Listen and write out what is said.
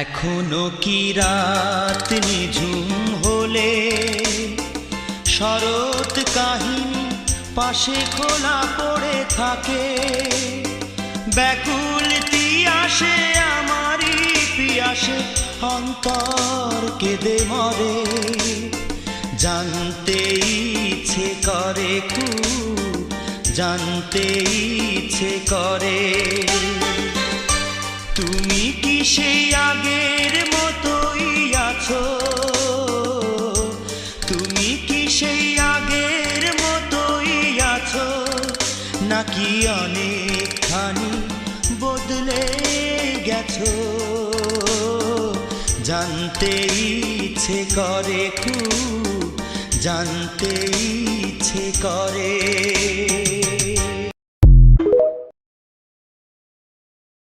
এখনো কি রাত নিঝুম হলে শরৎ কাহিনী পাশে খোলা পড়ে থাকে, ব্যাকুল তিয়াসে আমারই পিয়াসে অন্তর কেঁদে মরে। জানতে ইচ্ছে করে খুব, জানতে ইচ্ছে করে, তুমি কি সেই আগের মতোই আছো? তুমি কি সেই আগের মতোই আছো, নাকি অনেকখানি বদলে গেছো? জানতে ইচ্ছে করে খুব, জানতে ইচ্ছে করে।